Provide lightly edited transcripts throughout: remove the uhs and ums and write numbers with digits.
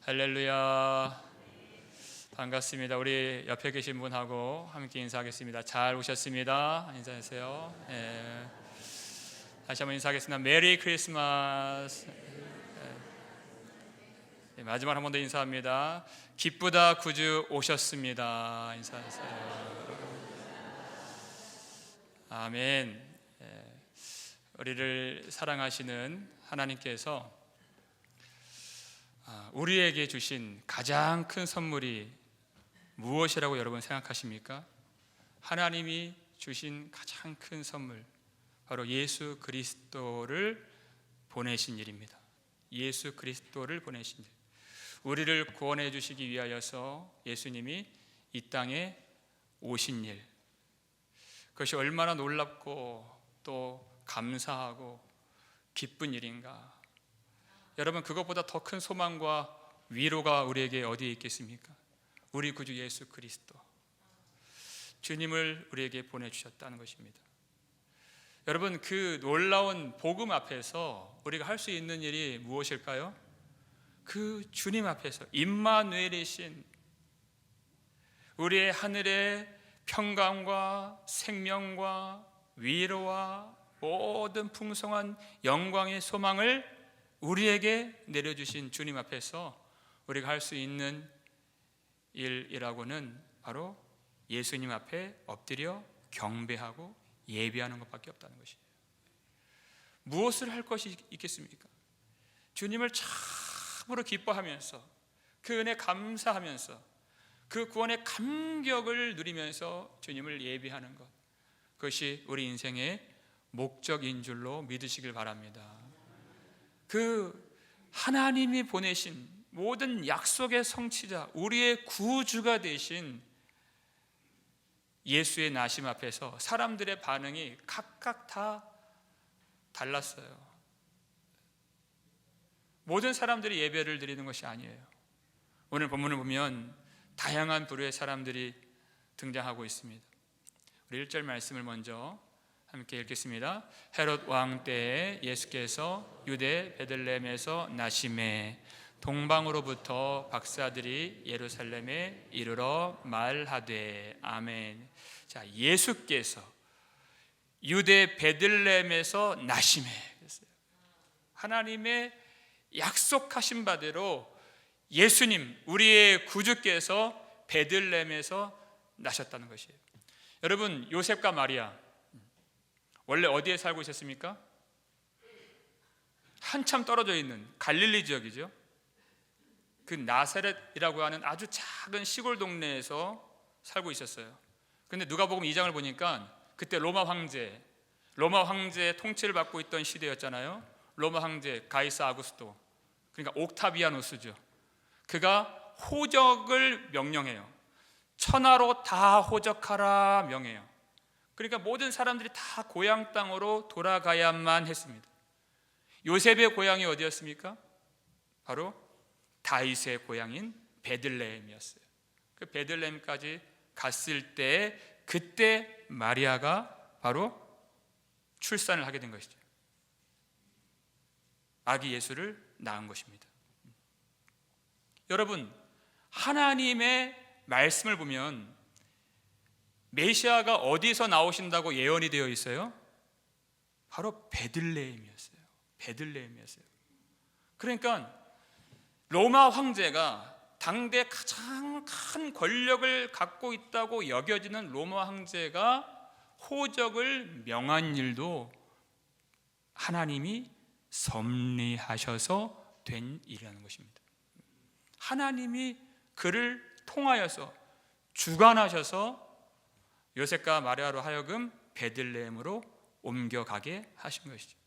할렐루야. 반갑습니다. 우리 옆에 계신 분하고 함께 인사하겠습니다. 잘 오셨습니다. 인사하세요. 다시 한번 인사하겠습니다. 메리 크리스마스. 마지막 한 번 더 인사합니다. 기쁘다 구주 오셨습니다. 인사하세요. 아멘. 우리를 사랑하시는 하나님께서 우리에게 주신 가장 큰 선물이 무엇이라고 여러분 생각하십니까? 하나님이 주신 가장 큰 선물, 바로 예수 그리스도를 보내신 일입니다. 예수 그리스도를 보내신 일. 우리를 구원해 주시기 위하여서 예수님이 이 땅에 오신 일, 그것이 얼마나 놀랍고 또 감사하고 기쁜 일인가. 여러분, 그것보다 더 큰 소망과 위로가 우리에게 어디에 있겠습니까? 우리 구주 예수 그리스도, 주님을 우리에게 보내주셨다는 것입니다. 여러분, 그 놀라운 복음 앞에서 우리가 할 수 있는 일이 무엇일까요? 그 주님 앞에서 임마누엘이신 우리의 하늘의 평강과 생명과 위로와 모든 풍성한 영광의 소망을 우리에게 내려주신 주님 앞에서 우리가 할 수 있는 일이라고는 바로 예수님 앞에 엎드려 경배하고 예배하는 것밖에 없다는 것이에요. 무엇을 할 것이 있겠습니까? 주님을 참으로 기뻐하면서 그 은혜 감사하면서 그 구원의 감격을 누리면서 주님을 예배하는 것, 그것이 우리 인생의 목적인 줄로 믿으시길 바랍니다. 그 하나님이 보내신 모든 약속의 성취자, 우리의 구주가 되신 예수의 나심 앞에서 사람들의 반응이 각각 다 달랐어요. 모든 사람들이 예배를 드리는 것이 아니에요. 오늘 본문을 보면 다양한 부류의 사람들이 등장하고 있습니다. 우리 1절 말씀을 먼저 함께 읽겠습니다. 헤롯 왕 때에 예수께서 유대 베들레헴에서 나심에 동방으로부터 박사들이 예루살렘에 이르러 말하되. 아멘. 자, 예수께서 유대 베들레헴에서 나심에, 하나님의 약속하신 바대로 예수님, 우리의 구주께서 베들레헴에서 나셨다는 것이에요. 여러분, 요셉과 마리아 원래 어디에 살고 있었습니까? 한참 떨어져 있는 갈릴리 지역이죠. 그 나사렛이라고 하는 아주 작은 시골 동네에서 살고 있었어요. 그런데 누가복음 2장을 보니까 그때 로마 황제의 통치를 받고 있던 시대였잖아요. 로마 황제 가이사 아구스토, 그러니까 옥타비아누스죠. 그가 호적을 명령해요. 천하로 다 호적하라 명해요. 그러니까 모든 사람들이 다 고향 땅으로 돌아가야만 했습니다. 요셉의 고향이 어디였습니까? 바로 다윗의 고향인 베들레헴이었어요. 그 베들레헴까지 갔을 때 그때 마리아가 바로 출산을 하게 된 것이죠. 아기 예수를 낳은 것입니다. 여러분, 하나님의 말씀을 보면 메시아가 어디서 나오신다고 예언이 되어 있어요? 바로 베들레헴이었어요. 베들레헴이었어요. 그러니까 로마 황제가 당대 가장 큰 권력을 갖고 있다고 여겨지는 로마 황제가 호적을 명한 일도 하나님이 섭리하셔서 된 일이라는 것입니다. 하나님이 그를 통하여서 주관하셔서 요셉과 마리아로 하여금 베들레헴으로 옮겨가게 하신 것이죠.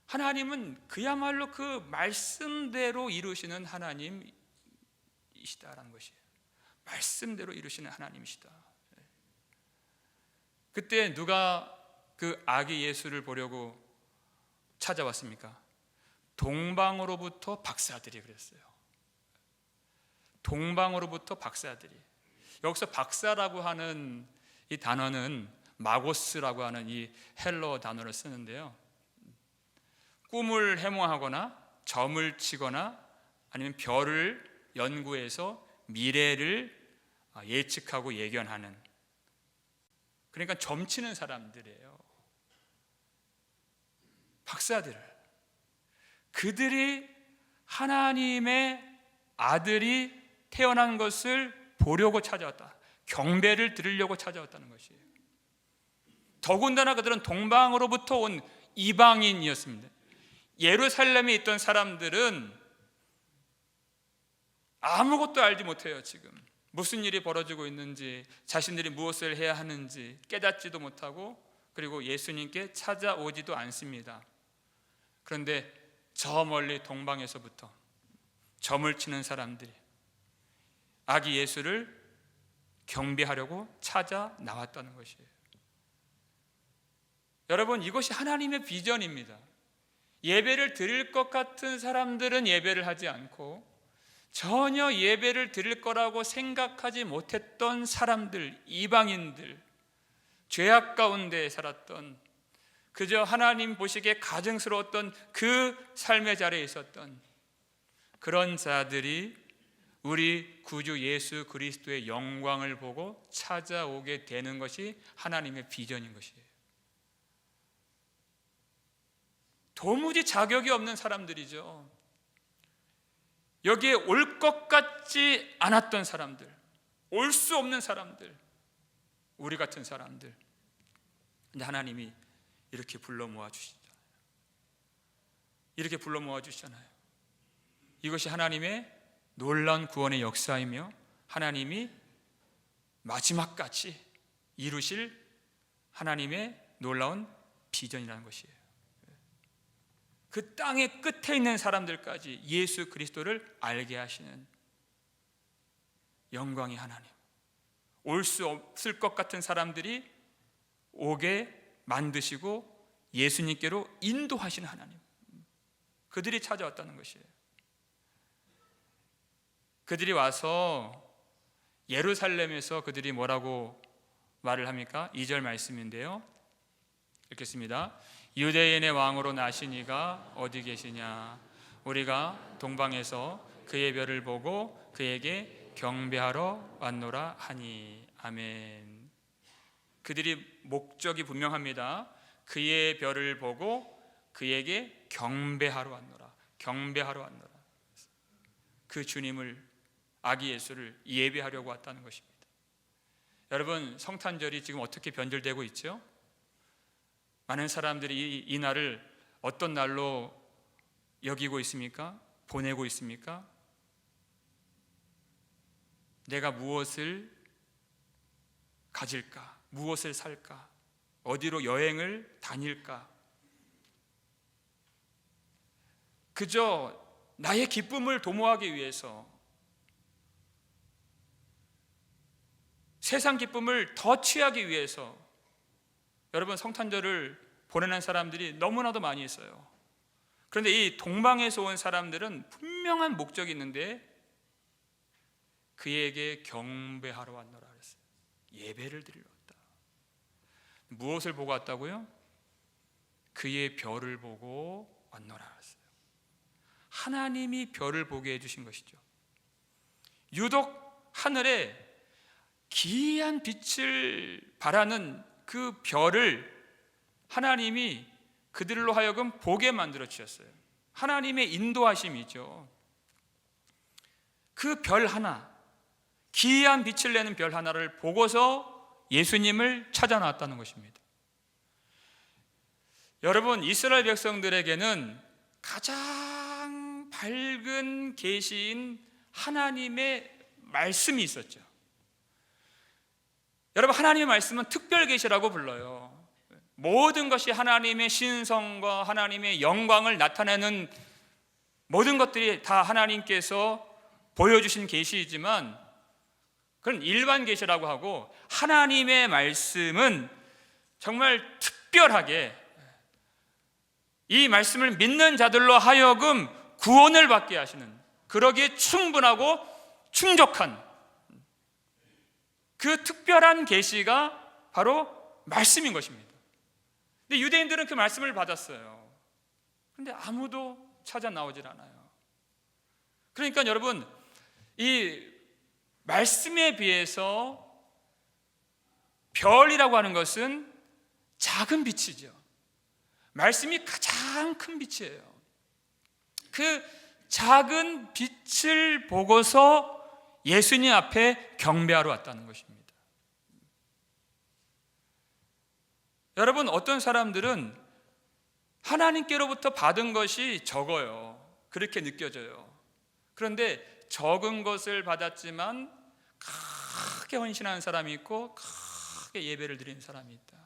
하나님은 그야말로 그 말씀대로 이루시는 하나님이시다라는 것이에요. 말씀대로 이루시는 하나님이시다. 그때 누가 그 아기 예수를 보려고 찾아왔습니까? 동방으로부터 박사들이 그랬어요. 동방으로부터 박사들이. 여기서 박사라고 하는 이 단어는 마고스라고 하는 이 헬러 단어를 쓰는데요, 꿈을 해몽하거나 점을 치거나 아니면 별을 연구해서 미래를 예측하고 예견하는, 그러니까 점치는 사람들이에요. 박사들. 그들이 하나님의 아들이 태어난 것을 보려고 찾아왔다. 경배를 드리려고 찾아왔다는 것이에요. 더군다나 그들은 동방으로부터 온 이방인이었습니다. 예루살렘에 있던 사람들은 아무것도 알지 못해요. 지금 무슨 일이 벌어지고 있는지, 자신들이 무엇을 해야 하는지 깨닫지도 못하고, 그리고 예수님께 찾아오지도 않습니다. 그런데 저 멀리 동방에서부터 점을 치는 사람들이 아기 예수를 경배하려고 찾아 나왔다는 것이에요. 여러분, 이것이 하나님의 비전입니다. 예배를 드릴 것 같은 사람들은 예배를 하지 않고, 전혀 예배를 드릴 거라고 생각하지 못했던 사람들, 이방인들, 죄악 가운데 살았던, 그저 하나님 보시기에 가증스러웠던 그 삶의 자리에 있었던 그런 자들이 우리 구주 예수 그리스도의 영광을 보고 찾아오게 되는 것이 하나님의 비전인 것이에요. 도무지 자격이 없는 사람들이죠. 여기에 올 것 같지 않았던 사람들, 올 수 없는 사람들, 우리 같은 사람들. 근데 하나님이 이렇게 불러 모아주시잖아요. 이렇게 불러 모아주시잖아요. 이것이 하나님의 놀라운 구원의 역사이며 하나님이 마지막까지 이루실 하나님의 놀라운 비전이라는 것이에요. 그 땅의 끝에 있는 사람들까지 예수 그리스도를 알게 하시는 영광의 하나님, 올 수 없을 것 같은 사람들이 오게 만드시고 예수님께로 인도하시는 하나님, 그들이 찾아왔다는 것이에요. 그들이 와서 예루살렘에서 그들이 뭐라고 말을 합니까? 2절 말씀인데요, 읽겠습니다. 유대인의 왕으로 나신 이가 어디 계시냐? 우리가 동방에서 그의 별을 보고 그에게 경배하러 왔노라 하니. 아멘. 그들이 목적이 분명합니다. 그의 별을 보고 그에게 경배하러 왔노라. 경배하러 왔노라. 그 주님을, 아기 예수를 예배하려고 왔다는 것입니다. 여러분, 성탄절이 지금 어떻게 변질되고 있죠? 많은 사람들이 이 날을 어떤 날로 여기고 있습니까? 보내고 있습니까? 내가 무엇을 가질까? 무엇을 살까? 어디로 여행을 다닐까? 그저 나의 기쁨을 도모하기 위해서, 세상 기쁨을 더 취하기 위해서 여러분, 성탄절을 보내는 사람들이 너무나도 많이 있어요. 그런데 이 동방에서 온 사람들은 분명한 목적이 있는데 그에게 경배하러 왔노라 그랬어요. 예배를 드리러 왔다. 무엇을 보고 왔다고요? 그의 별을 보고 왔노라 그랬어요. 하나님이 별을 보게 해주신 것이죠. 유독 하늘에 기이한 빛을 발하는 그 별을 하나님이 그들로 하여금 보게 만들어 주셨어요. 하나님의 인도하심이죠. 그 별 하나, 기이한 빛을 내는 별 하나를 보고서 예수님을 찾아 나왔다는 것입니다. 여러분, 이스라엘 백성들에게는 가장 밝은 계시인 하나님의 말씀이 있었죠. 여러분, 하나님의 말씀은 특별 계시라고 불러요. 모든 것이 하나님의 신성과 하나님의 영광을 나타내는 모든 것들이 다 하나님께서 보여주신 계시이지만 그건 일반 계시라고 하고, 하나님의 말씀은 정말 특별하게 이 말씀을 믿는 자들로 하여금 구원을 받게 하시는, 그러기에 충분하고 충족한 그 특별한 계시가 바로 말씀인 것입니다. 근데 유대인들은 그 말씀을 받았어요. 그런데 아무도 찾아 나오질 않아요. 그러니까 여러분, 이 말씀에 비해서 별이라고 하는 것은 작은 빛이죠. 말씀이 가장 큰 빛이에요. 그 작은 빛을 보고서 예수님 앞에 경배하러 왔다는 것입니다. 여러분, 어떤 사람들은 하나님께로부터 받은 것이 적어요. 그렇게 느껴져요. 그런데 적은 것을 받았지만 크게 헌신하는 사람이 있고 크게 예배를 드리는 사람이 있다.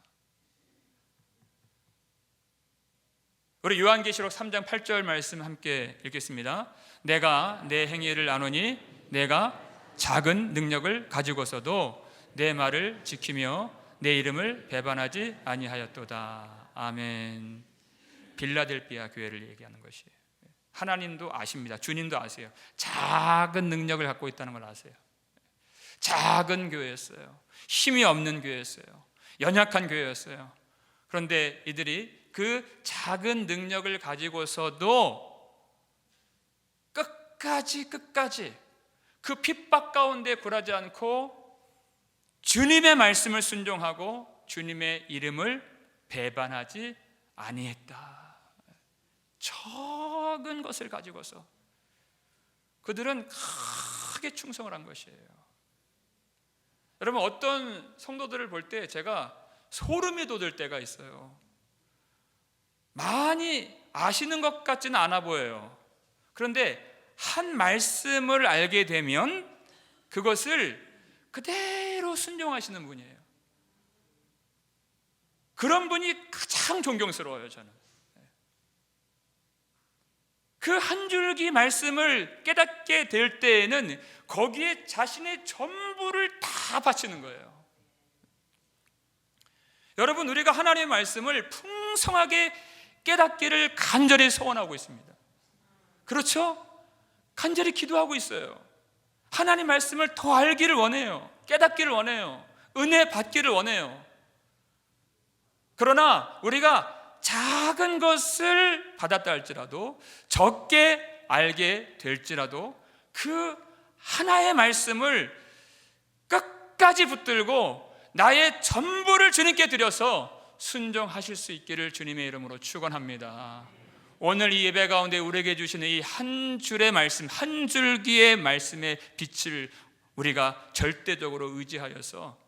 우리 요한계시록 3장 8절 말씀 함께 읽겠습니다. 내가 내 행위를 아노니 내가 작은 능력을 가지고서도 내 말을 지키며 내 이름을 배반하지 아니하였도다. 아멘. 빌라델비아 교회를 얘기하는 것이에요. 하나님도 아십니다. 주님도 아세요. 작은 능력을 갖고 있다는 걸 아세요. 작은 교회였어요. 힘이 없는 교회였어요. 연약한 교회였어요. 그런데 이들이 그 작은 능력을 가지고서도 끝까지 그 핍박 가운데 굴하지 않고 주님의 말씀을 순종하고 주님의 이름을 배반하지 아니했다. 적은 것을 가지고서 그들은 크게 충성을 한 것이에요. 여러분, 어떤 성도들을 볼 때 제가 소름이 돋을 때가 있어요. 많이 아시는 것 같지는 않아 보여요. 그런데 한 말씀을 알게 되면 그것을 그대로 순종하시는 분이에요. 그런 분이 가장 존경스러워요, 저는. 그 한 줄기 말씀을 깨닫게 될 때에는 거기에 자신의 전부를 다 바치는 거예요. 여러분, 우리가 하나님의 말씀을 풍성하게 깨닫기를 간절히 소원하고 있습니다. 그렇죠? 간절히 기도하고 있어요. 하나님 말씀을 더 알기를 원해요. 깨닫기를 원해요. 은혜 받기를 원해요. 그러나 우리가 작은 것을 받았다 할지라도, 적게 알게 될지라도 그 하나의 말씀을 끝까지 붙들고 나의 전부를 주님께 드려서 순종하실 수 있기를 주님의 이름으로 축원합니다. 오늘 이 예배 가운데 우리에게 주시는 이 한 줄의 말씀, 한 줄기의 말씀의 빛을 우리가 절대적으로 의지하여서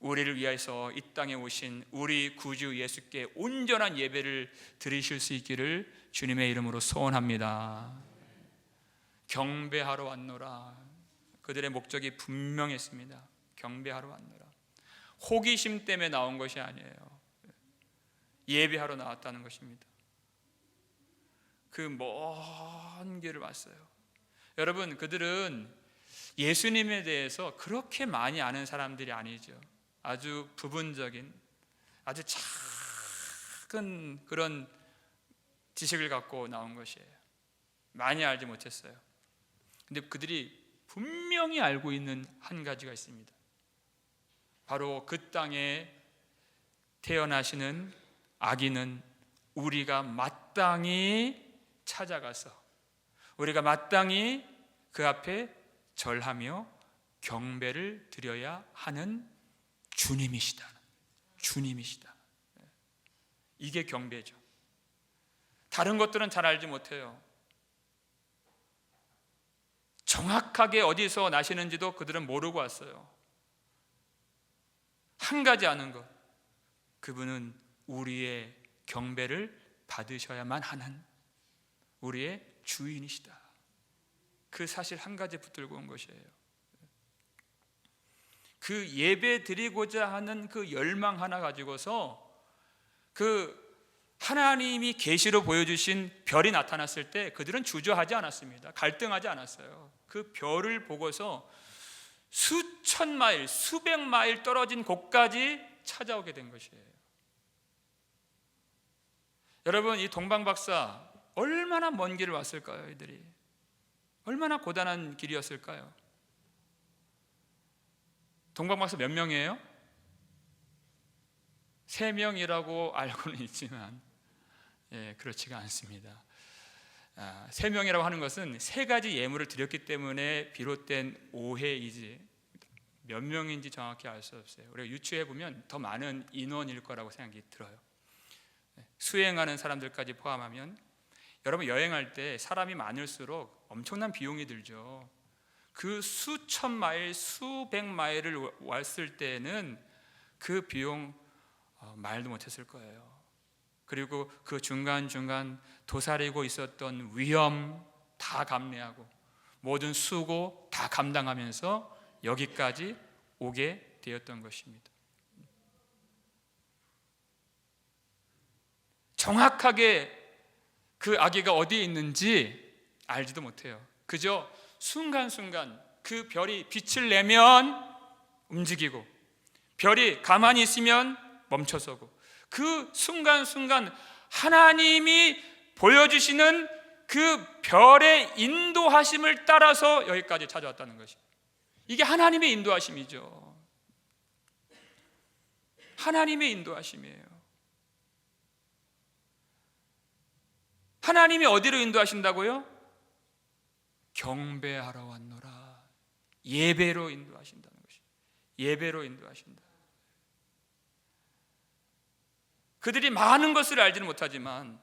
우리를 위해서 이 땅에 오신 우리 구주 예수께 온전한 예배를 드리실 수 있기를 주님의 이름으로 소원합니다. 경배하러 왔노라. 그들의 목적이 분명했습니다. 경배하러 왔노라. 호기심 때문에 나온 것이 아니에요. 예배하러 나왔다는 것입니다. 그 먼 길을 왔어요. 여러분, 그들은 예수님에 대해서 그렇게 많이 아는 사람들이 아니죠. 아주 부분적인, 아주 작은 그런 지식을 갖고 나온 것이에요. 많이 알지 못했어요. 근데 그들이 분명히 알고 있는 한 가지가 있습니다. 바로 그 땅에 태어나시는 아기는 우리가 마땅히 찾아가서 우리가 마땅히 그 앞에 절하며 경배를 드려야 하는 주님이시다. 주님이시다. 이게 경배죠. 다른 것들은 잘 알지 못해요. 정확하게 어디서 나시는지도 그들은 모르고 왔어요. 한 가지 아는 것, 그분은 우리의 경배를 받으셔야만 하는 우리의 주인이시다. 그 사실 한 가지 붙들고 온 것이에요. 그 예배 드리고자 하는 그 열망 하나 가지고서 그 하나님이 계시로 보여주신 별이 나타났을 때 그들은 주저하지 않았습니다. 갈등하지 않았어요. 그 별을 보고서 수천 마일, 수백 마일 떨어진 곳까지 찾아오게 된 것이에요. 여러분, 이 동방박사 얼마나 먼 길을 왔을까요? 이들이 얼마나 고단한 길이었을까요? 동방박사 몇 명이에요? 3명이라고 알고는 있지만 그렇지가 않습니다. 세 명이라고 하는 것은 세 가지 예물을 드렸기 때문에 비롯된 오해이지 몇 명인지 정확히 알 수 없어요. 우리가 유추해 보면 더 많은 인원일 거라고 생각이 들어요. 수행하는 사람들까지 포함하면 여러분 여행할 때 사람이 많을수록 엄청난 비용이 들죠. 그 수천 마일, 수백 마일을 왔을 때는 그 비용 말도 못했을 거예요. 그리고 그 중간중간 도사리고 있었던 위험 다 감내하고 모든 수고 다 감당하면서 여기까지 오게 되었던 것입니다. 정확하게 그 아기가 어디에 있는지 알지도 못해요. 그저 순간순간 그 별이 빛을 내면 움직이고 별이 가만히 있으면 멈춰서고 그 순간순간 하나님이 보여주시는 그 별의 인도하심을 따라서 여기까지 찾아왔다는 것이, 이게 하나님의 인도하심이죠. 하나님의 인도하심이에요. 하나님이 어디로 인도하신다고요? 경배하러 왔노라. 예배로 인도하신다는 것이, 예배로 인도하신다. 그들이 많은 것을 알지는 못하지만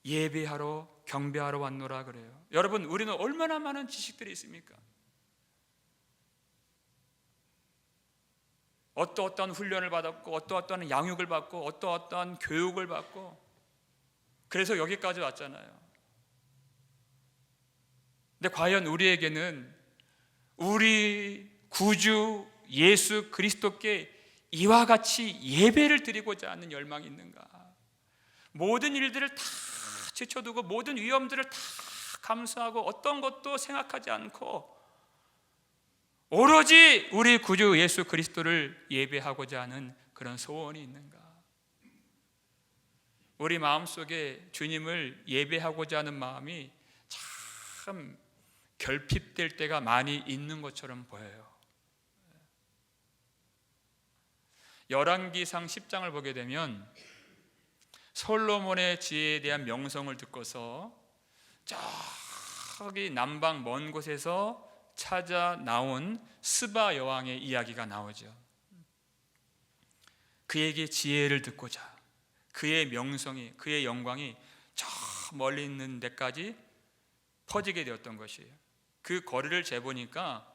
예배하러 경배하러 왔노라 그래요. 여러분, 우리는 얼마나 많은 지식들이 있습니까? 어떠한 훈련을 받았고 어떠한 양육을 받고 어떠한 교육을 받고 그래서 여기까지 왔잖아요. 근데 과연 우리에게는 우리 구주 예수 그리스도께 이와 같이 예배를 드리고자 하는 열망이 있는가? 모든 일들을 다 제쳐두고 모든 위험들을 다 감수하고 어떤 것도 생각하지 않고 오로지 우리 구주 예수 그리스도를 예배하고자 하는 그런 소원이 있는가? 우리 마음속에 주님을 예배하고자 하는 마음이 참 결핍될 때가 많이 있는 것처럼 보여요. 열왕기상 10장을 보게 되면 솔로몬의 지혜에 대한 명성을 듣고서 저기 남방 먼 곳에서 찾아 나온 스바 여왕의 이야기가 나오죠. 그에게 지혜를 듣고자 그의 명성이, 그의 영광이 저 멀리 있는 데까지 퍼지게 되었던 것이에요. 그 거리를 재보니까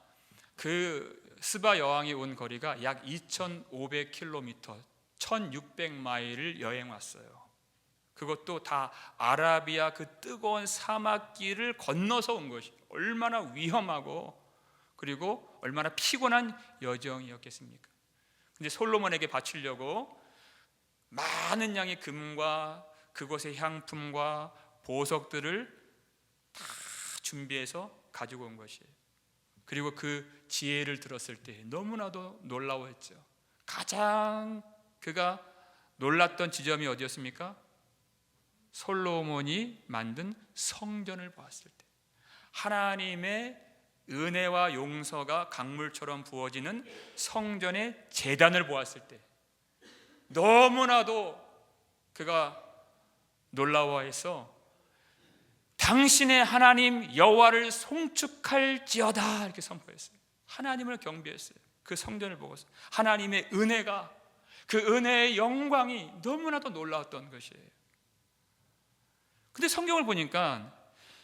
그 스바 여왕이 온 거리가 약 2,500km, 1,600마일을 여행 왔어요. 그것도 다 아라비아 그 뜨거운 사막길을 건너서 온 것이 얼마나 위험하고 그리고 얼마나 피곤한 여정이었겠습니까? 근데 솔로몬에게 바치려고 많은 양의 금과 그곳의 향품과 보석들을 다 준비해서 가지고 온 것이에요. 그리고 그 지혜를 들었을 때 너무나도 놀라워했죠. 가장 그가 놀랐던 지점이 어디였습니까? 솔로몬이 만든 성전을 보았을 때, 하나님의 은혜와 용서가 강물처럼 부어지는 성전의 제단을 보았을 때 너무나도 그가 놀라워해서 당신의 하나님 여호와를 송축할지어다 이렇게 선포했어요. 하나님을 경배했어요. 그 성전을 보고서 하나님의 은혜가, 그 은혜의 영광이 너무나도 놀라웠던 것이에요. 근데 성경을 보니까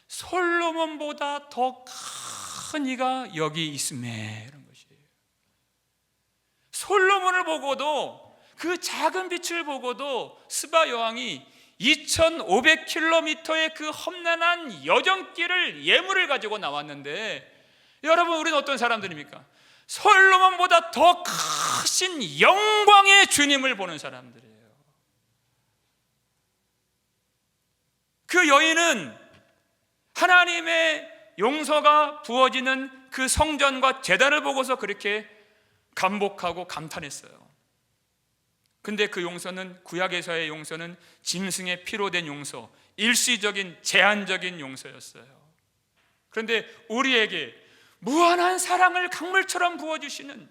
솔로몬보다 더 큰 이가 여기 있음에 이런 것이에요. 솔로몬을 보고도, 그 작은 빛을 보고도 스바 여왕이 2,500km의 그 험난한 여정길을 예물을 가지고 나왔는데, 여러분 우리는 어떤 사람들입니까? 솔로몬보다 더 크신 영광의 주님을 보는 사람들이에요. 그 여인은 하나님의 용서가 부어지는 그 성전과 제단을 보고서 그렇게 감복하고 감탄했어요. 근데 그 용서는, 구약에서의 용서는 짐승의 피로 된 용서, 일시적인 제한적인 용서였어요. 그런데 우리에게 무한한 사랑을 강물처럼 부어주시는,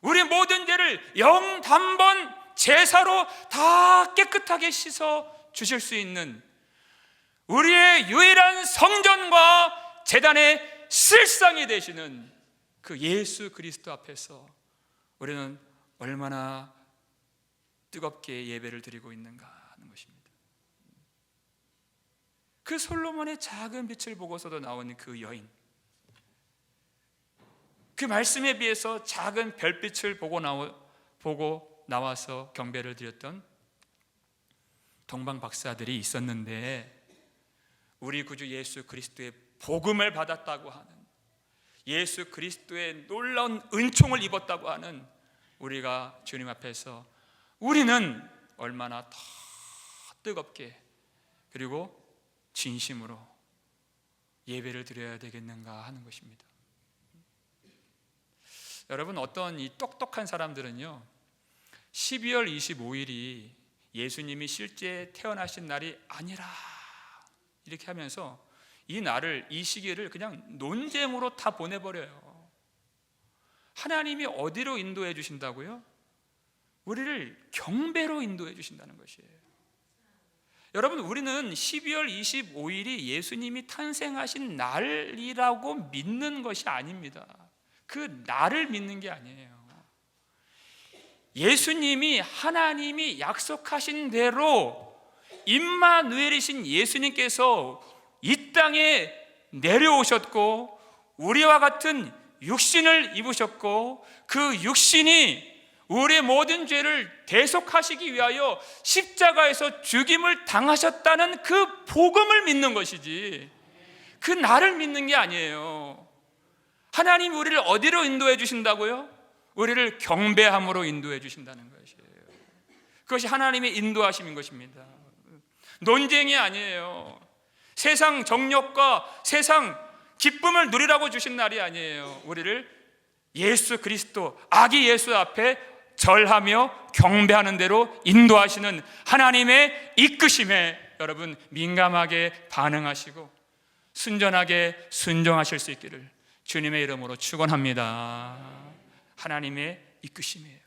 우리 모든 죄를 영단번 제사로 다 깨끗하게 씻어 주실 수 있는 우리의 유일한 성전과 제단의 실상이 되시는 그 예수 그리스도 앞에서 우리는 얼마나 뜨겁게 예배를 드리고 있는가 하는 것입니다. 그 솔로몬의 작은 빛을 보고서도 나오는 그 여인, 그 말씀에 비해서 작은 별빛을 보고 나와서 경배를 드렸던 동방 박사들이 있었는데, 우리 구주 예수 그리스도의 복음을 받았다고 하는, 예수 그리스도의 놀라운 은총을 입었다고 하는 우리가 주님 앞에서 우리는 얼마나 더 뜨겁게 그리고 진심으로 예배를 드려야 되겠는가 하는 것입니다. 여러분, 어떤 이 똑똑한 사람들은요, 12월 25일이 예수님이 실제 태어나신 날이 아니라 이렇게 하면서 이 날을, 이 시기를 그냥 논쟁으로 다 보내버려요. 하나님이 어디로 인도해 주신다고요? 우리를 경배로 인도해 주신다는 것이에요. 여러분, 우리는 12월 25일이 예수님이 탄생하신 날이라고 믿는 것이 아닙니다. 그 날을 믿는 게 아니에요. 예수님이, 하나님이 약속하신 대로 임마누엘이신 예수님께서 이 땅에 내려오셨고 우리와 같은 육신을 입으셨고, 그 육신이 우리의 모든 죄를 대속하시기 위하여 십자가에서 죽임을 당하셨다는 그 복음을 믿는 것이지, 그 날을 믿는 게 아니에요. 하나님 우리를 어디로 인도해 주신다고요? 우리를 경배함으로 인도해 주신다는 것이에요. 그것이 하나님의 인도하심인 것입니다. 논쟁이 아니에요. 세상 정욕과 세상 기쁨을 누리라고 주신 날이 아니에요. 우리를 예수 그리스도, 아기 예수 앞에 절하며 경배하는 대로 인도하시는 하나님의 이끄심에 여러분 민감하게 반응하시고 순전하게 순종하실 수 있기를 주님의 이름으로 축원합니다. 하나님의 이끄심이에요.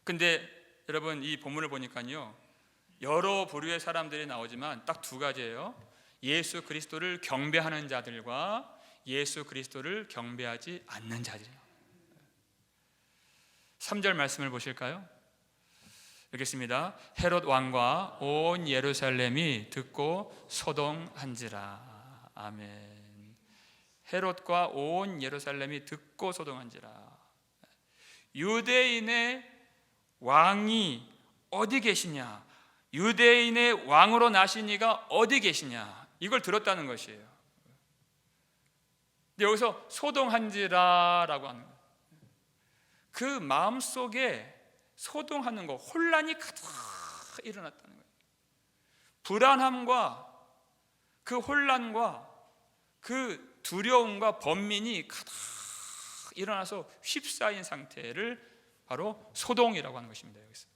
근데 여러분, 이 본문을 보니까요, 여러 부류의 사람들이 나오지만 딱 두 가지예요. 예수 그리스도를 경배하는 자들과 예수 그리스도를 경배하지 않는 자들이에요. 3절 말씀을 보실까요? 읽겠습니다. 헤롯 왕과 온 예루살렘이 듣고 소동한지라. 아멘. 헤롯과 온 예루살렘이 듣고 소동한지라. 유대인의 왕이 어디 계시냐, 유대인의 왕으로 나신 이가 어디 계시냐, 이걸 들었다는 것이에요. 근데 여기서 소동한지라라고 하는 거예요. 그 마음속에 소동하는 거, 혼란이 가득 일어났다는 거예요. 불안함과 그 혼란과 그 두려움과 번민이 가득 일어나서 휩싸인 상태를 바로 소동이라고 하는 것입니다. 여기서.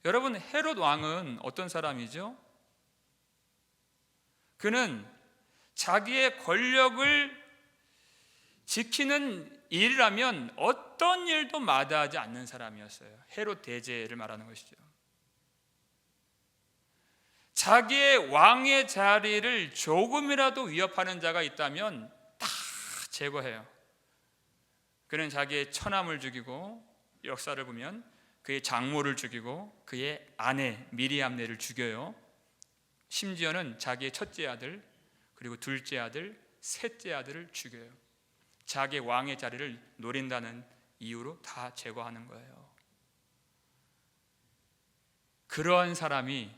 여러분, 헤롯 왕은 어떤 사람이죠? 그는 자기의 권력을 지키는 일이라면 어떤 일도 마다하지 않는 사람이었어요. 헤롯 대제를 말하는 것이죠. 자기의 왕의 자리를 조금이라도 위협하는 자가 있다면 다 제거해요. 그는 자기의 처남을 죽이고, 역사를 보면 그의 장모를 죽이고 그의 아내 미리암네를 죽여요. 심지어는 자기의 첫째 아들, 그리고 둘째 아들, 셋째 아들을 죽여요. 자기의 왕의 자리를 노린다는 이유로 다 제거하는 거예요. 그러한 사람이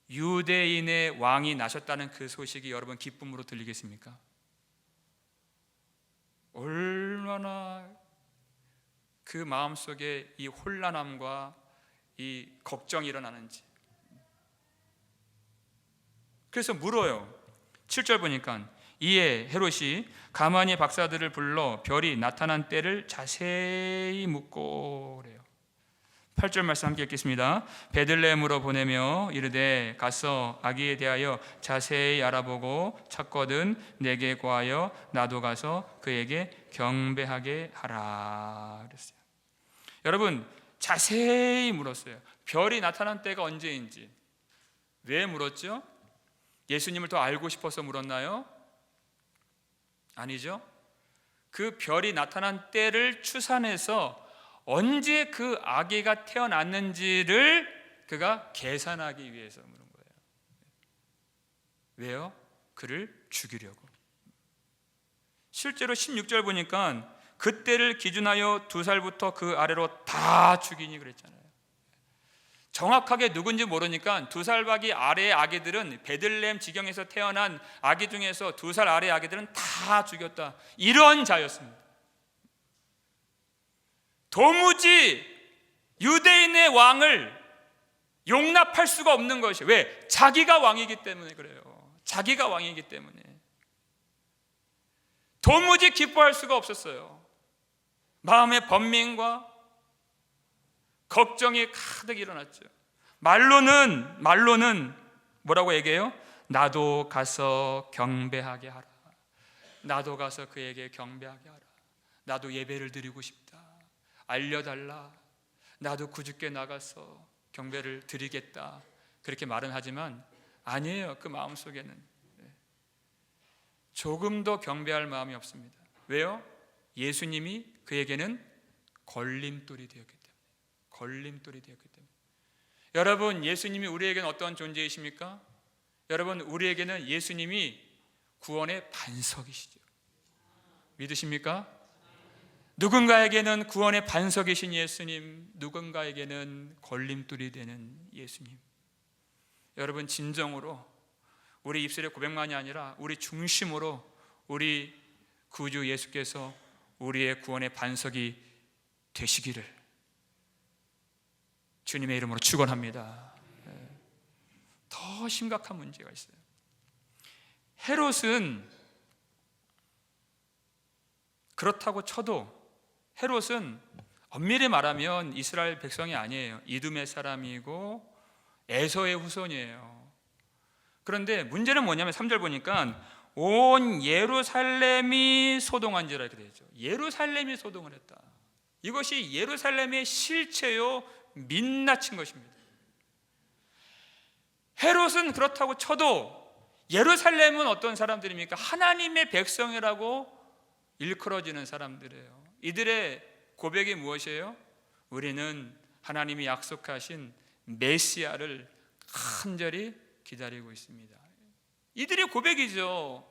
유대인의 왕이 나셨다는 그 소식이 여러분 기쁨으로 들리겠습니까? 얼마나 그 마음속에 이 혼란함과 이 걱정이 일어나는지. 그래서 물어요. 7절 보니까 이에 헤롯이 가만히 박사들을 불러 별이 나타난 때를 자세히 묻고 그래요. 8절 말씀 함께 읽겠습니다. 베들레헴으로 보내며 이르되 가서 아기에 대하여 자세히 알아보고 찾거든 내게 고하여 나도 가서 그에게 경배하게 하라 그랬어요. 여러분, 자세히 물었어요. 별이 나타난 때가 언제인지. 왜 물었죠? 예수님을 더 알고 싶어서 물었나요? 아니죠. 그 별이 나타난 때를 추산해서 언제 그 아기가 태어났는지를 그가 계산하기 위해서 물은 거예요. 왜요? 그를 죽이려고. 실제로 16절 보니까 그때를 기준하여 2살부터 그 아래로 다 죽이니 그랬잖아요. 정확하게 누군지 모르니까 2살 밖이 아래의 아기들은 베들레헴 지경에서 태어난 아기 중에서 2살 아래의 아기들은 다 죽였다, 이런 자였습니다. 도무지 유대인의 왕을 용납할 수가 없는 것이, 왜? 자기가 왕이기 때문에 그래요. 자기가 왕이기 때문에 도무지 기뻐할 수가 없었어요. 마음의 번민과 걱정이 가득 일어났죠. 말로는 뭐라고 얘기해요? 나도 가서 경배하게 하라. 나도 가서 그에게 경배하게 하라. 나도 예배를 드리고 싶다. 알려달라. 나도 구주께 나가서 경배를 드리겠다. 그렇게 말은 하지만 아니에요. 그 마음속에는 조금도 경배할 마음이 없습니다. 왜요? 예수님이 그에게는 걸림돌이 되었기 때문에. 걸림돌이 되었기 때문에. 여러분, 예수님이 우리에게는 어떤 존재이십니까? 여러분, 우리에게는 예수님이 구원의 반석이시죠. 믿으십니까? 누군가에게는 구원의 반석이신 예수님, 누군가에게는 걸림돌이 되는 예수님. 여러분, 진정으로 우리 입술의 고백만이 아니라 우리 중심으로 우리 구주 예수께서 우리의 구원의 반석이 되시기를 주님의 이름으로 축원합니다. 더 심각한 문제가 있어요. 헤롯은 그렇다고 쳐도 헤롯은 엄밀히 말하면 이스라엘 백성이 아니에요. 이두메 사람이고 에서의 후손이에요. 그런데 문제는 뭐냐면 3절 보니까 온 예루살렘이 소동한지라 이렇게 되죠. 예루살렘이 소동을 했다. 이것이 예루살렘의 실체요, 민낯인 것입니다. 헤롯은 그렇다고 쳐도 예루살렘은 어떤 사람들입니까? 하나님의 백성이라고 일컬어지는 사람들이에요. 이들의 고백이 무엇이에요? 우리는 하나님이 약속하신 메시아를 간절히 기다리고 있습니다. 이들의 고백이죠.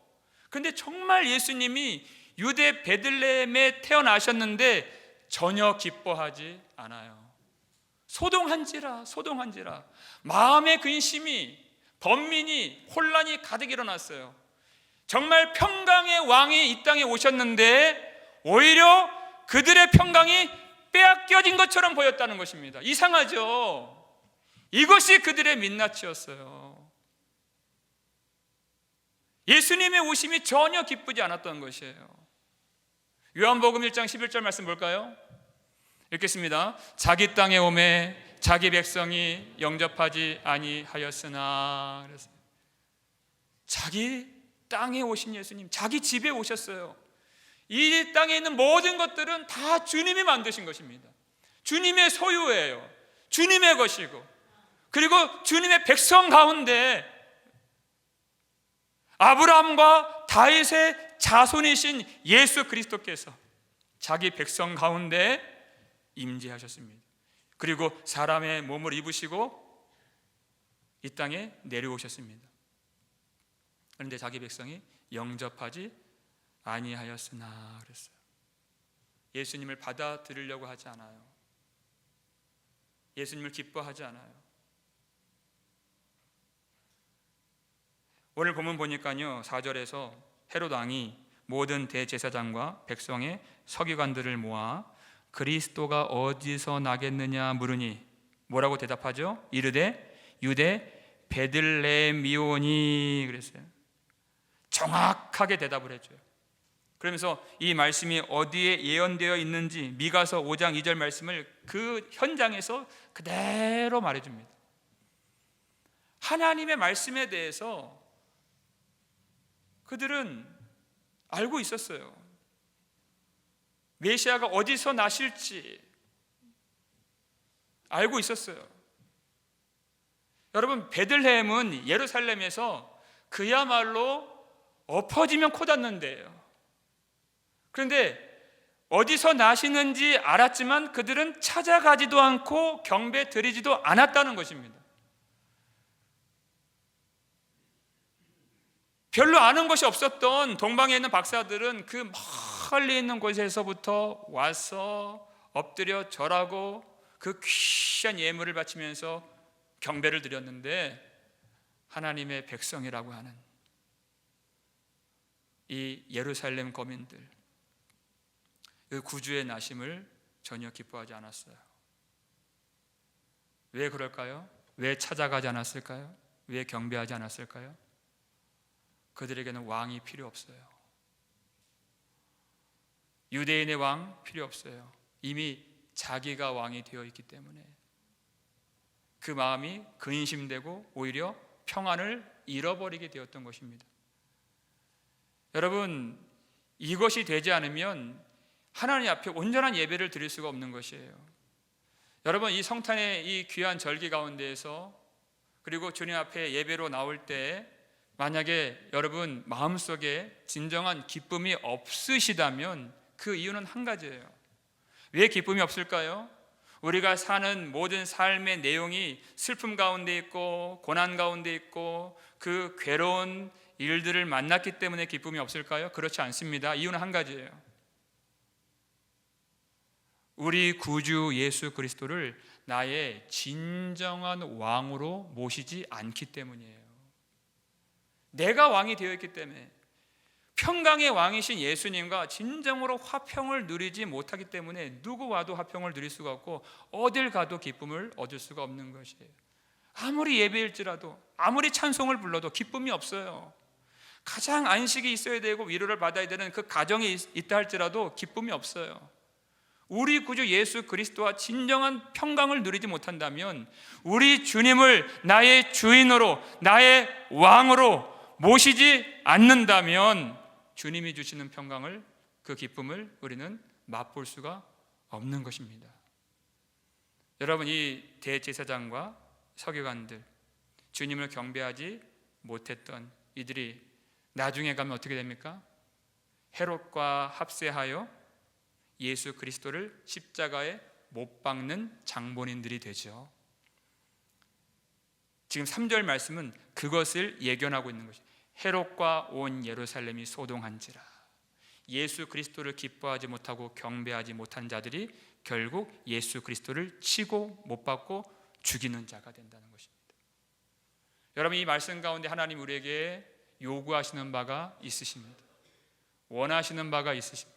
그런데 정말 예수님이 유대 베들레헴에 태어나셨는데 전혀 기뻐하지 않아요. 소동한지라 마음의 근심이, 번민이, 혼란이 가득 일어났어요. 정말 평강의 왕이 이 땅에 오셨는데 오히려 그들의 평강이 빼앗겨진 것처럼 보였다는 것입니다. 이상하죠. 이것이 그들의 민낯이었어요. 예수님의 오심이 전혀 기쁘지 않았던 것이에요. 요한복음 1장 11절 말씀 볼까요? 읽겠습니다. 자기 땅에 오매 자기 백성이 영접하지 아니하였으나. 그래서 자기 땅에 오신 예수님, 자기 집에 오셨어요. 이 땅에 있는 모든 것들은 다 주님이 만드신 것입니다. 주님의 소유예요. 주님의 것이고, 그리고 주님의 백성 가운데 아브라함과 다윗의 자손이신 예수 그리스도께서 자기 백성 가운데 임재하셨습니다. 그리고 사람의 몸을 입으시고 이 땅에 내려오셨습니다. 그런데 자기 백성이 영접하지 아니하였으나 그랬어요. 예수님을 받아들이려고 하지 않아요. 예수님을 기뻐하지 않아요. 오늘 본문 보니까요, 4절에서 헤롯 왕이 모든 대제사장과 백성의 서기관들을 모아 그리스도가 어디서 나겠느냐 물으니 뭐라고 대답하죠? 이르되 유대 베들레헴이오니 그랬어요. 정확하게 대답을 해줘요. 그러면서 이 말씀이 어디에 예언되어 있는지 미가서 5장 2절 말씀을 그 현장에서 그대로 말해줍니다. 하나님의 말씀에 대해서 그들은 알고 있었어요. 메시아가 어디서 나실지, 알고 있었어요. 여러분, 베들레헴은 예루살렘에서 그야말로 엎어지면 코 닿는 데예요. 그런데 어디서 나시는지 알았지만 그들은 찾아가지도 않고 경배 드리지도 않았다는 것입니다. 별로 아는 것이 없었던 동방에 있는 박사들은 그 멀리 있는 곳에서부터 와서 엎드려 절하고 그 귀한 예물을 바치면서 경배를 드렸는데, 하나님의 백성이라고 하는 이 예루살렘 거민들, 그 구주의 나심을 전혀 기뻐하지 않았어요. 왜 그럴까요? 왜 찾아가지 않았을까요? 왜 경배하지 않았을까요? 그들에게는 왕이 필요 없어요. 유대인의 왕 필요 없어요. 이미 자기가 왕이 되어 있기 때문에 그 마음이 근심되고 오히려 평안을 잃어버리게 되었던 것입니다. 여러분, 이것이 되지 않으면 하나님 앞에 온전한 예배를 드릴 수가 없는 것이에요. 여러분, 이 성탄의 이 귀한 절기 가운데에서 그리고 주님 앞에 예배로 나올 때 만약에 여러분 마음속에 진정한 기쁨이 없으시다면 그 이유는 한 가지예요. 왜 기쁨이 없을까요? 우리가 사는 모든 삶의 내용이 슬픔 가운데 있고 고난 가운데 있고 그 괴로운 일들을 만났기 때문에 기쁨이 없을까요? 그렇지 않습니다. 이유는 한 가지예요. 우리 구주 예수 그리스도를 나의 진정한 왕으로 모시지 않기 때문이에요. 내가 왕이 되어 있기 때문에, 평강의 왕이신 예수님과 진정으로 화평을 누리지 못하기 때문에 누구와도 화평을 누릴 수가 없고 어딜 가도 기쁨을 얻을 수가 없는 것이에요. 아무리 예배일지라도, 아무리 찬송을 불러도 기쁨이 없어요. 가장 안식이 있어야 되고 위로를 받아야 되는 그 가정이 있다 할지라도 기쁨이 없어요. 우리 구주 예수 그리스도와 진정한 평강을 누리지 못한다면, 우리 주님을 나의 주인으로, 나의 왕으로 모시지 않는다면 주님이 주시는 평강을, 그 기쁨을 우리는 맛볼 수가 없는 것입니다. 여러분, 이 대제사장과 서기관들, 주님을 경배하지 못했던 이들이 나중에 가면 어떻게 됩니까? 헤롯과 합세하여 예수 그리스도를 십자가에 못 박는 장본인들이 되죠. 지금 3절 말씀은 그것을 예견하고 있는 것입니다. 헤롯과 온 예루살렘이 소동한지라. 예수 그리스도를 기뻐하지 못하고 경배하지 못한 자들이 결국 예수 그리스도를 치고 못 박고 죽이는 자가 된다는 것입니다. 여러분, 이 말씀 가운데 하나님 우리에게 요구하시는 바가 있으십니다. 원하시는 바가 있으십니다.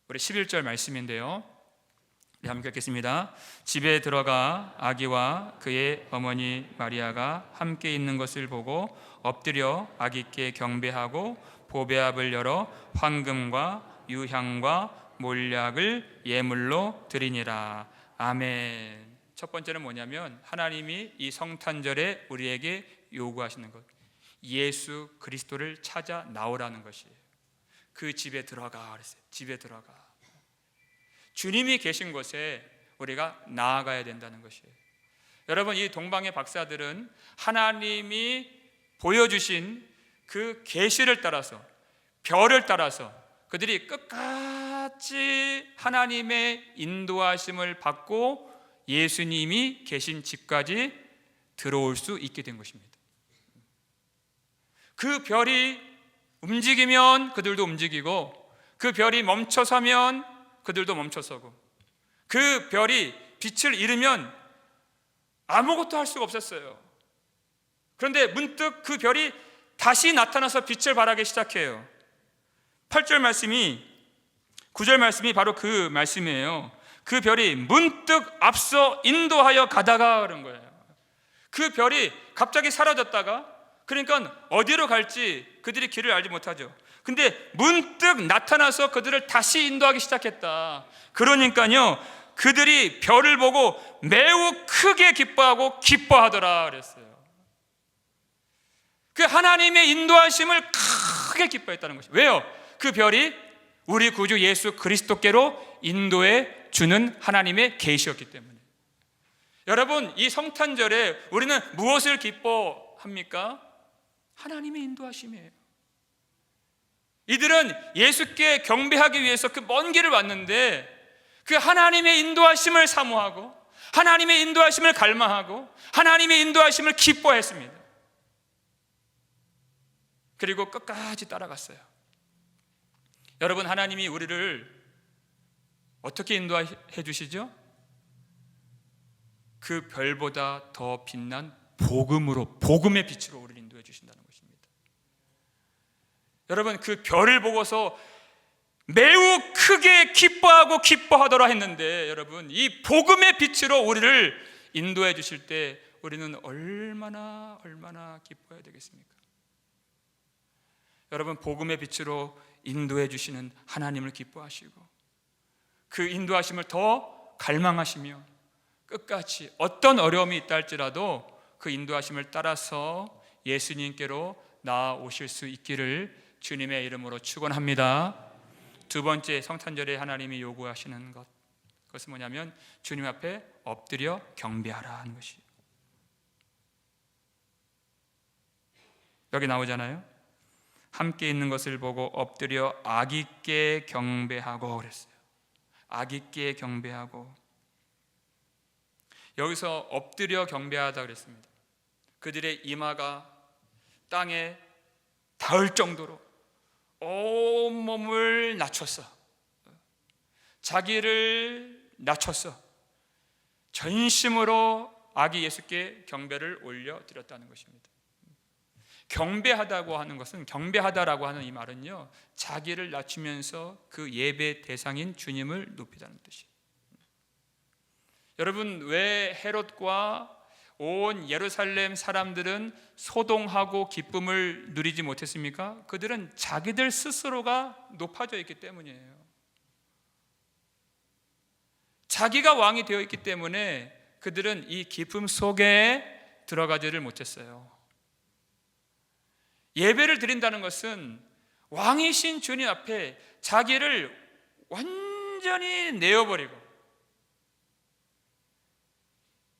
우리 11절 말씀인데요, 함께 읽겠습니다. 집에 들어가 아기와 그의 어머니 마리아가 함께 있는 것을 보고 엎드려 아기께 경배하고 보배압을 열어 황금과 유향과 몰약을 예물로 드리니라. 아멘. 첫 번째는 뭐냐면 하나님이 이 성탄절에 우리에게 요구하시는 것, 예수 그리스도를 찾아 나오라는 것이에요. 그 집에 들어가 그랬어요. 집에 들어가. 주님이 계신 곳에 우리가 나아가야 된다는 것이에요. 여러분, 이 동방의 박사들은 하나님이 보여주신 그 계시를 따라서, 별을 따라서 그들이 끝까지 하나님의 인도하심을 받고 예수님이 계신 집까지 들어올 수 있게 된 것입니다. 그 별이 움직이면 그들도 움직이고, 그 별이 멈춰서면 그들도 멈춰서고, 그 별이 빛을 잃으면 아무것도 할 수가 없었어요. 그런데 문득 그 별이 다시 나타나서 빛을 발하기 시작해요. 8절 말씀이, 9절 말씀이 바로 그 말씀이에요. 그 별이 문득 앞서 인도하여 가다가 그런 거예요. 그 별이 갑자기 사라졌다가, 그러니까 어디로 갈지 그들이 길을 알지 못하죠. 근데 문득 나타나서 그들을 다시 인도하기 시작했다. 그러니까요, 그들이 별을 보고 매우 크게 기뻐하고 기뻐하더라 그랬어요. 그 하나님의 인도하심을 크게 기뻐했다는 것이에요. 왜요? 그 별이 우리 구주 예수 그리스도께로 인도해 주는 하나님의 계시였기 때문에. 여러분, 이 성탄절에 우리는 무엇을 기뻐합니까? 하나님의 인도하심이에요. 이들은 예수께 경배하기 위해서 그 먼 길을 왔는데 그 하나님의 인도하심을 사모하고 하나님의 인도하심을 갈망하고 하나님의 인도하심을 기뻐했습니다. 그리고 끝까지 따라갔어요. 여러분, 하나님이 우리를 어떻게 인도해 주시죠? 그 별보다 더 빛난 복음으로, 복음의 빛으로 우리를 인도해 주신다는 것입니다. 여러분, 그 별을 보고서 매우 크게 기뻐하더라 했는데, 여러분, 이 복음의 빛으로 우리를 인도해 주실 때 우리는 얼마나 기뻐해야 되겠습니까? 여러분, 복음의 빛으로 인도해 주시는 하나님을 기뻐하시고 그 인도하심을 더 갈망하시며 끝까지 어떤 어려움이 있다 할지라도 그 인도하심을 따라서 예수님께로 나아오실 수 있기를 주님의 이름으로 축원합니다. 두 번째, 성탄절에 하나님이 요구하시는 것, 그것은 뭐냐면 주님 앞에 엎드려 경배하라 하는 것이에요. 여기 나오잖아요. 함께 있는 것을 보고 엎드려 악있게 경배하고 그랬어요. 악있게 경배하고. 여기서 엎드려 경배하다 그랬습니다. 그들의 이마가 땅에 닿을 정도로 온몸을 낮췄어. 자기를 낮췄어. 전심으로 아기 예수께 경배를 올려드렸다는 것입니다. 경배하다고 하는 것은, 경배하다라고 하는 이 말은요, 자기를 낮추면서 그 예배 대상인 주님을 높이자는 뜻이에요. 여러분, 왜 헤롯과 온 예루살렘 사람들은 소동하고 기쁨을 누리지 못했습니까? 그들은 자기들 스스로가 높아져 있기 때문이에요. 자기가 왕이 되어 있기 때문에 그들은 이 기쁨 속에 들어가지를 못했어요. 예배를 드린다는 것은 왕이신 주님 앞에 자기를 완전히 내어버리고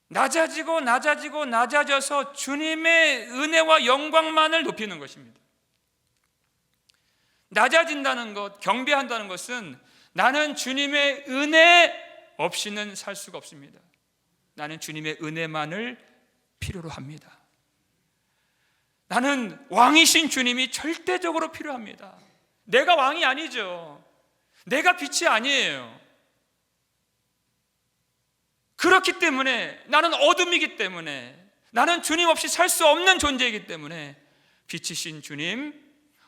낮아져서 주님의 은혜와 영광만을 높이는 것입니다. 낮아진다는 것, 경배한다는 것은 나는 주님의 은혜 없이는 살 수가 없습니다. 나는 주님의 은혜만을 필요로 합니다. 나는 왕이신 주님이 절대적으로 필요합니다. 내가 왕이 아니죠. 내가 빛이 아니에요. 그렇기 때문에, 나는 어둠이기 때문에, 나는 주님 없이 살 수 없는 존재이기 때문에 빛이신 주님,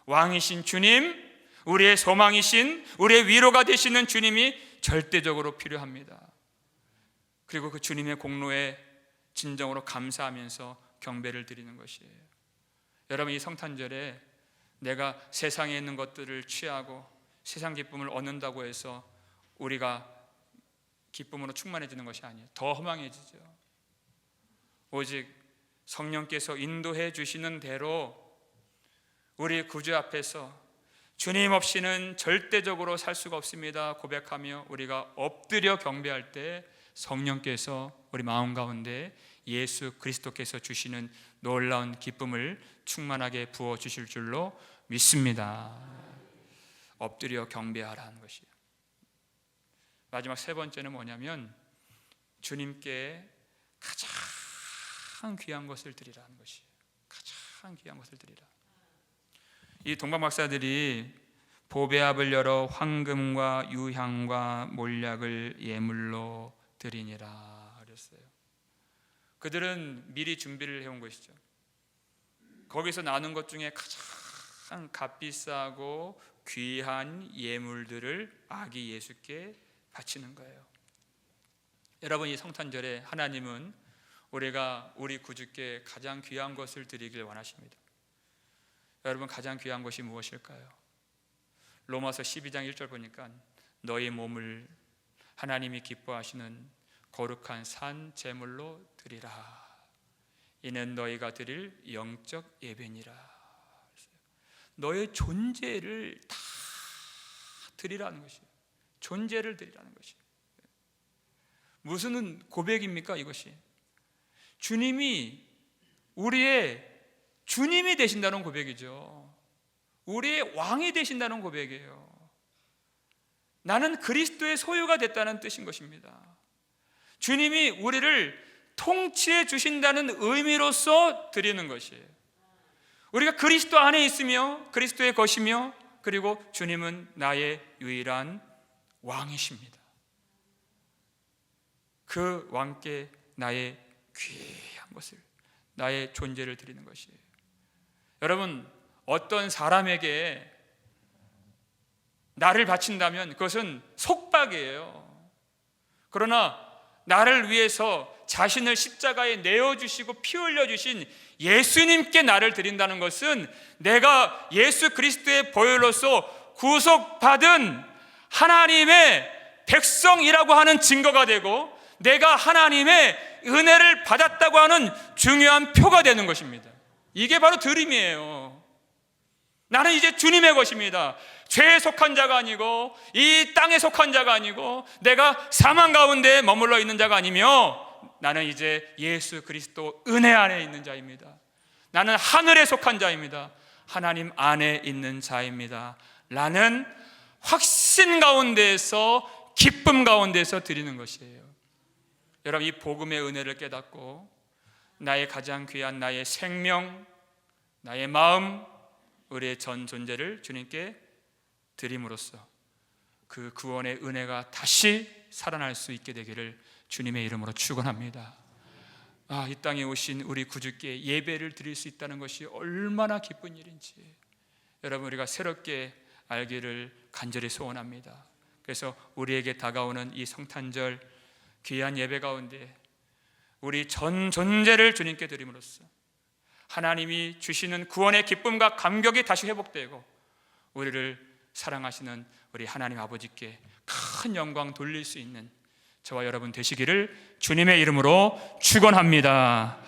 왕이신 주님, 우리의 소망이신, 우리의 위로가 되시는 주님이 절대적으로 필요합니다. 그리고 그 주님의 공로에 진정으로 감사하면서 경배를 드리는 것이에요. 여러분, 이 성탄절에 내가 세상에 있는 것들을 취하고 세상 기쁨을 얻는다고 해서 우리가 기쁨으로 충만해지는 것이 아니에요. 더 허망해지죠. 오직 성령께서 인도해 주시는 대로 우리 구주 앞에서 주님 없이는 절대적으로 살 수가 없습니다 고백하며 우리가 엎드려 경배할 때 성령께서 우리 마음 가운데 예수 그리스도께서 주시는 놀라운 기쁨을 충만하게 부어 주실 줄로 믿습니다. 엎드려 경배하라는 것이에요. 마지막 세 번째는 뭐냐면 주님께 가장 귀한 것을 드리라는 것이에요. 가장 귀한 것을 드리라. 이 동방 박사들이 보배압을 열어 황금과 유향과 몰약을 예물로 드리니라 그랬어요. 그들은 미리 준비를 해온 것이죠. 거기서 나눈 것 중에 가장 값비싸고 귀한 예물들을 아기 예수께 바치는 거예요. 여러분, 이 성탄절에 하나님은 우리가 우리 구주께 가장 귀한 것을 드리길 원하십니다. 여러분, 가장 귀한 것이 무엇일까요? 로마서 12장 1절 보니까 너희 몸을 하나님이 기뻐하시는 거룩한 산 제물로 드리라. 이는 너희가 드릴 영적 예배니라. 너의 존재를 다 드리라는 것이에요. 존재를 드리라는 것이에요. 무슨 고백입니까 이것이? 주님이 우리의 주님이 되신다는 고백이죠. 우리의 왕이 되신다는 고백이에요. 나는 그리스도의 소유가 됐다는 뜻인 것입니다. 주님이 우리를 통치해 주신다는 의미로서 드리는 것이에요. 우리가 그리스도 안에 있으며 그리스도의 것이며 그리고 주님은 나의 유일한 왕이십니다. 그 왕께 나의 귀한 것을, 나의 존재를 드리는 것이에요. 여러분, 어떤 사람에게 나를 바친다면 그것은 속박이에요. 그러나 나를 위해서 자신을 십자가에 내어주시고 피 흘려주신 예수님께 나를 드린다는 것은 내가 예수 그리스도의 보혈로서 구속받은 하나님의 백성이라고 하는 증거가 되고 내가 하나님의 은혜를 받았다고 하는 중요한 표가 되는 것입니다. 이게 바로 드림이에요. 나는 이제 주님의 것입니다. 죄에 속한 자가 아니고 이 땅에 속한 자가 아니고 내가 사망 가운데 머물러 있는 자가 아니며 나는 이제 예수 그리스도 은혜 안에 있는 자입니다. 나는 하늘에 속한 자입니다. 하나님 안에 있는 자입니다. 라는 확신 가운데에서 기쁨 가운데서 드리는 것이에요. 여러분, 이 복음의 은혜를 깨닫고 나의 가장 귀한 나의 생명, 나의 마음, 우리의 전 존재를 주님께 드림으로써 그 구원의 은혜가 다시 살아날 수 있게 되기를 주님의 이름으로 축원합니다. 이 땅에 오신 우리 구주께 예배를 드릴 수 있다는 것이 얼마나 기쁜 일인지 여러분, 우리가 새롭게 알기를 간절히 소원합니다. 그래서 우리에게 다가오는 이 성탄절 귀한 예배 가운데 우리 전 존재를 주님께 드림으로써 하나님이 주시는 구원의 기쁨과 감격이 다시 회복되고 우리를 사랑하시는 우리 하나님 아버지께 큰 영광 돌릴 수 있는 저와 여러분 되시기를 주님의 이름으로 축원합니다.